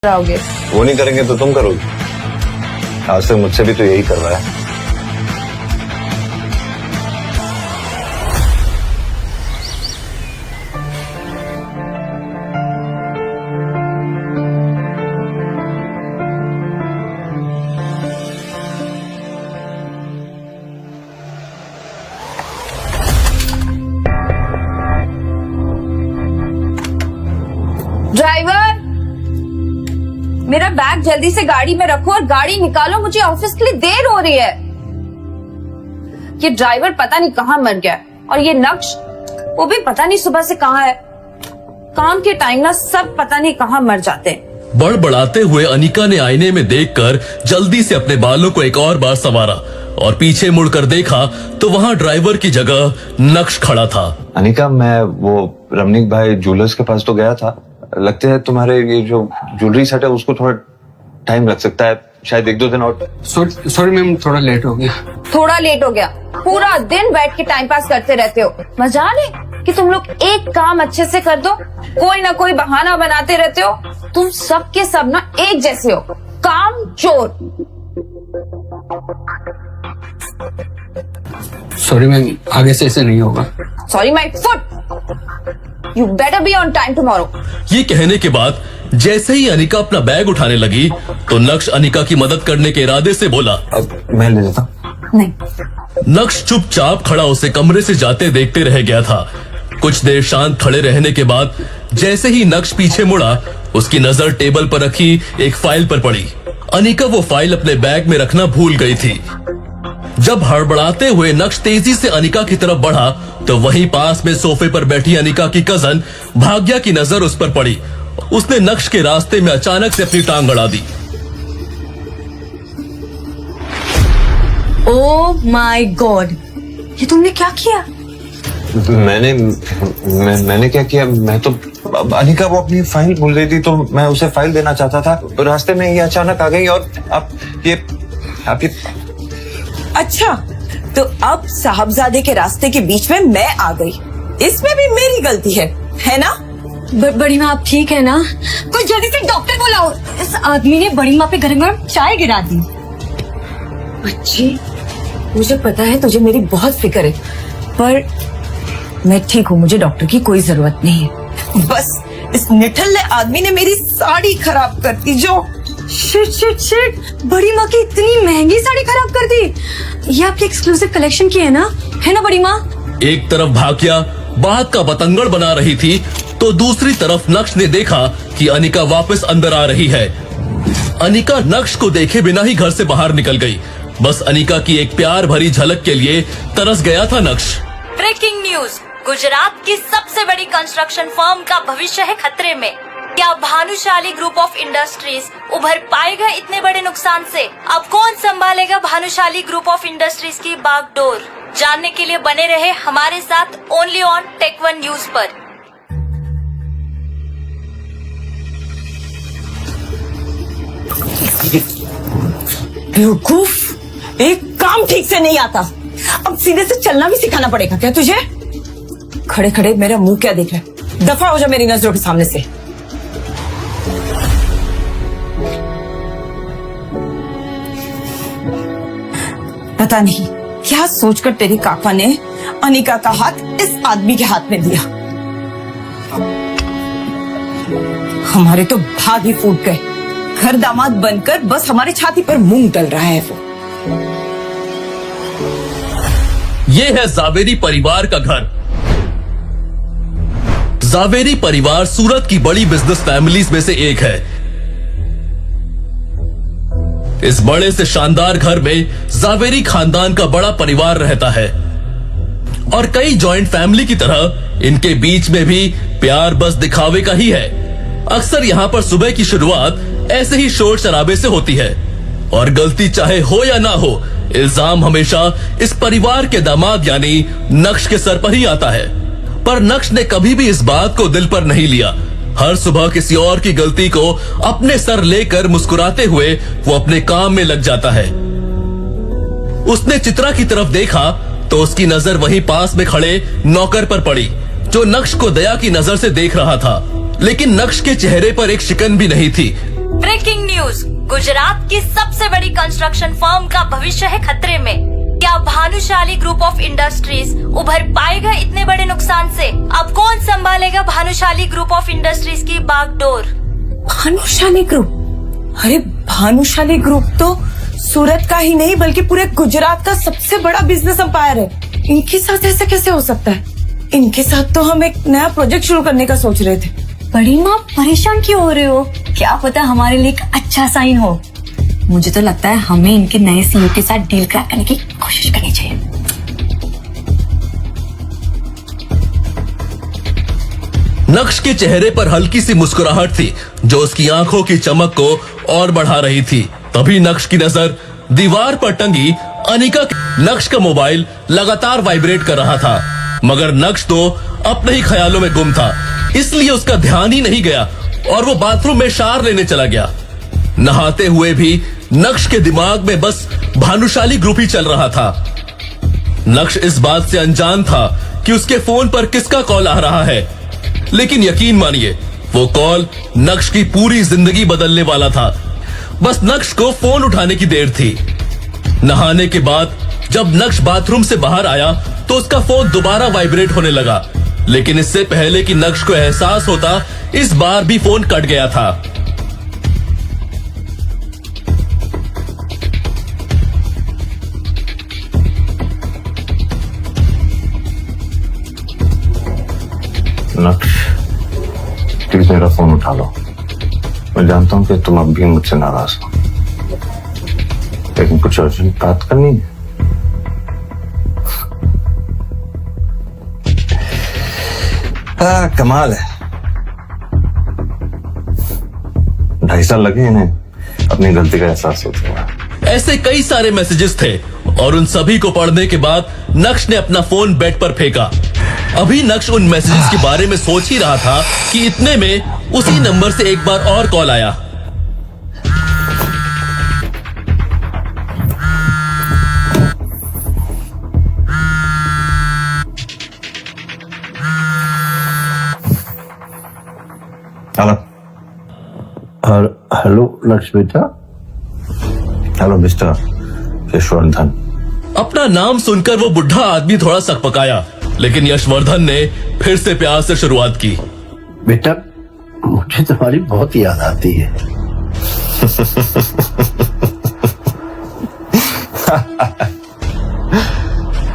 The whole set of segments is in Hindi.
रहोगे। वो नहीं करेंगे तो तुम करोगे। आज तक मुझसे भी तो यही कर रहा है। ड्राइवर, मेरा बैग जल्दी से गाड़ी में रखो और गाड़ी निकालो, मुझे ऑफिस के लिए देर हो रही है। ये ड्राइवर पता नहीं कहाँ मर गया और ये नक्श वो भी पता नहीं सुबह से कहाँ है। काम के टाइम ना सब पता नहीं कहाँ मर जाते हैं। बड़बड़ाते हुए अनिका ने आईने में देखकर जल्दी से अपने बालों को एक और बार संवारा और पीछे मुड़कर देखा तो वहाँ ड्राइवर की जगह नक्श खड़ा था। अनिका, मैं वो रमनीक भाई ज्वेलर्स के पास तो गया था। लगता है तुम्हारे ये जो ज्वेलरी सेट है उसको थोड़ा टाइम लग सकता है, शायद 1-2 दिन और। सॉरी मैम, थोड़ा लेट हो गया। थोड़ा लेट हो गया? पूरा दिन बैठ के टाइम पास करते रहते हो। मजा नहीं कि तुम लोग एक काम अच्छे से कर दो, कोई ना कोई बहाना बनाते रहते हो। तुम सब के सब ना एक जैसे हो, काम चोर। सॉरी मैम, आगे से ऐसे नहीं होगा। Sorry my foot, you better be on time tomorrow. ये कहने के बाद जैसे ही अनिका अपना बैग उठाने लगी तो नक्श अनिका की मदद करने के इरादे से बोला, अब मैं ले लेता हूँ। नहीं। नक्श चुपचाप खड़ा उसे कमरे से जाते देखते रह गया था। कुछ देर शांत खड़े रहने के बाद जैसे ही नक्श पीछे मुड़ा, उसकी नजर टेबल पर रखी एक फाइल पर पड़ी। अनिका वो फाइल अपने बैग में रखना भूल गई थी। जब हड़बड़ाते हुए नक्श तेजी से अनिका की तरफ बढ़ा तो वहीं पास में सोफे पर बैठी अनिका की कजन भाग्या की नजर उस पर पड़ी। उसने नक्श के रास्ते में अचानक से अपनी टांग अड़ा दी। ओह माय गॉड, ये तुमने क्या किया? मैंने क्या किया? मैं तो अनिका वो अपनी फाइल भूल गई थी तो मैं उसे फाइल देना चाहता था। रास्ते में ये अचानक आ गई और आप ये अच्छा, तो अब साहबजादे के रास्ते के बीच में मैं आ गई, इसमें भी मेरी गलती है ना? बड़ी माँ आप ठीक है ना? कोई जल्दी से डॉक्टर बुलाओ। इस आदमी ने बड़ी माँ पे गरम गरम चाय गिरा दी। बच्ची, मुझे पता है तुझे मेरी बहुत फिक्र है, पर मैं ठीक हूँ, मुझे डॉक्टर की कोई जरूरत नहीं है। बस इस निठल्ले आदमी ने मेरी साड़ी खराब कर दी। जो शिट, बड़ी माँ की इतनी महंगी साड़ी खराब कर दी। ये आपकी एक्सक्लूसिव कलेक्शन की है ना बड़ी माँ? एक तरफ भाग्या बात का बतंगड़ बना रही थी तो दूसरी तरफ नक्श ने देखा कि अनिका वापस अंदर आ रही है। अनिका नक्श को देखे बिना ही घर से बाहर निकल गई। बस अनिका की एक प्यार भरी झलक के लिए तरस गया था नक्श। ब्रेकिंग न्यूज, गुजरात की सबसे बड़ी कंस्ट्रक्शन फर्म का भविष्य है खतरे में। क्या भानुशाली ग्रुप ऑफ इंडस्ट्रीज उभर पाएगा इतने बड़े नुकसान से? अब कौन संभालेगा भानुशाली ग्रुप ऑफ इंडस्ट्रीज की बागडोर? जानने के लिए बने रहे हमारे साथ ओनली ऑन टेक1 न्यूज पर। बेवकूफ, एक काम ठीक से नहीं आता, अब सीधे से चलना भी सिखाना पड़ेगा क्या तुझे? खड़े खड़े मेरा मुंह क्या देख रहा है? दफा हो जा मेरी नजरों के सामने से। पता नहीं क्या सोचकर तेरी काका ने अनिका का हाथ इस आदमी के हाथ में दिया। हमारे तो भाग ही फूट गए। घर दामाद बनकर बस हमारे छाती पर मूंग डल रहा है वो। ये है जावेरी परिवार का घर। जावेरी परिवार सूरत की बड़ी बिजनेस फैमिलीज में से एक है। इस बड़े से शानदार घर में जावेरी खानदान का बड़ा परिवार रहता है और कई जॉइंट फैमिली की तरह इनके बीच में भी प्यार बस दिखावे का ही है। अक्सर यहाँ पर सुबह की शुरुआत ऐसे ही शोर शराबे से होती है और गलती चाहे हो या ना हो, इल्जाम हमेशा इस परिवार के दामाद यानी नक्श के सर पर ही आता है। पर नक्श ने कभी भी इस बात को दिल पर नहीं लिया। हर सुबह किसी और की गलती को अपने सर लेकर मुस्कुराते हुए वो अपने काम में लग जाता है। उसने चित्रा की तरफ देखा तो उसकी नजर वहीं पास में खड़े नौकर पर पड़ी जो नक्श को दया की नजर से देख रहा था, लेकिन नक्श के चेहरे पर एक शिकन भी नहीं थी। ब्रेकिंग न्यूज, गुजरात की सबसे बड़ी कंस्ट्रक्शन फर्म का भविष्य है खतरे में। क्या भानुशाली ग्रुप ऑफ इंडस्ट्रीज उभर पाएगा इतने बड़े नुकसान से? अब कौन संभालेगा भानुशाली ग्रुप ऑफ इंडस्ट्रीज की बागडोर? भानुशाली ग्रुप? अरे भानुशाली ग्रुप तो सूरत का ही नहीं बल्कि पूरे गुजरात का सबसे बड़ा बिजनेस एम्पायर है। इनके साथ ऐसा कैसे हो सकता है? इनके साथ तो हम एक नया प्रोजेक्ट शुरू करने का सोच रहे थे। बड़ी माँ परेशान क्यों हो रहे हो? क्या पता हमारे लिए एक अच्छा साइन हो। मुझे तो लगता है हमें इनके नए सीईओ के साथ डील क्रैक करने की कोशिश करनी चाहिए। नक्श के चेहरे पर हल्की सी मुस्कुराहट थी जो उसकी आंखों की चमक को और बढ़ा रही थी। तभी नक्श की नजर दीवार पर टंगी अनिका के। नक्श का मोबाइल लगातार वाइब्रेट कर रहा था, मगर नक्श तो अपने ही ख्यालों में गुम था, इसलिए उसका ध्यान ही नहीं गया और वो बाथरूम में शावर लेने चला गया। नहाते हुए भी नक्श के दिमाग में बस भानुशाली ग्रुप ही चल रहा था। नक्श इस बात से अनजान था कि उसके फोन पर किसका कॉल आ रहा है, लेकिन यकीन मानिए वो कॉल नक्श की पूरी जिंदगी बदलने वाला था। बस नक्श को फोन उठाने की देर थी। नहाने के बाद जब नक्श बाथरूम से बाहर आया तो उसका फोन दोबारा वाइब्रेट होने लगा, लेकिन इससे पहले कि नक्श को एहसास होता, इस बार भी फोन कट गया था। नक्श, प्लीज मेरा फोन उठा लो। मैं जानता हूं कि तुम अब भी मुझसे नाराज हो, लेकिन कुछ अर्जेंट बात करनी है। कमाल है, 2.5 साल लगे इन्हें अपनी गलती का एहसास होते हुए। ऐसे कई सारे मैसेजेस थे और उन सभी को पढ़ने के बाद नक्श ने अपना फोन बेड पर फेंका। अभी नक्श उन मैसेजेस के बारे में सोच ही रहा था कि इतने में उसी नंबर से एक बार और कॉल आया। हेलो नक्श बेटा। Hello mister Yashvardhan. अपना नाम सुनकर वो बुढ़ा आदमी थोड़ा सकपकाया, लेकिन यशवर्धन ने फिर से प्यार से शुरुआत की। बेटा, मुझे तुम्हारी बहुत याद आती है।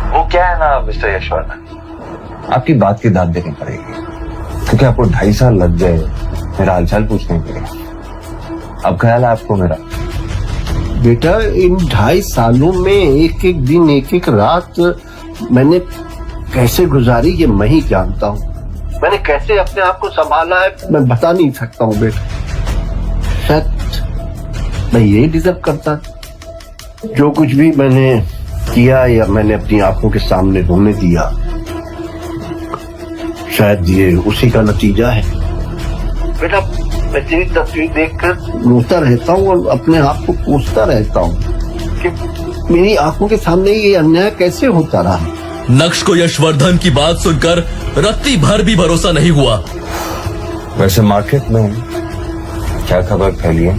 वो क्या है ना मिस्टर यशवर्धन, आपकी बात की दाद देनी पड़ेगी, क्योंकि आपको 2.5 साल लग गए मेरा हालचाल पूछने के लिए। अब ख्याल है आपको मेरा? बेटा, इन 2.5 सालों में एक एक दिन एक एक रात मैंने कैसे गुजारी ये मैं ही जानता हूँ। मैंने कैसे अपने आप को संभाला है मैं बता नहीं सकता हूँ बेटा। शायद मैं ये डिजर्व करता, जो कुछ भी मैंने किया या मैंने अपनी आंखों के सामने होने दिया, शायद ये उसी का नतीजा है। बेटा, मैं तेरी तस्वीर देखकर रोता रहता हूँ और अपने आप को कोसता रहता हूँ कि मेरी आंखों के सामने ये अन्याय कैसे होता रहा। नक्श को यशवर्धन की बात सुनकर रत्ती भर भी भरोसा नहीं हुआ। वैसे मार्केट में क्या खबर फैली है?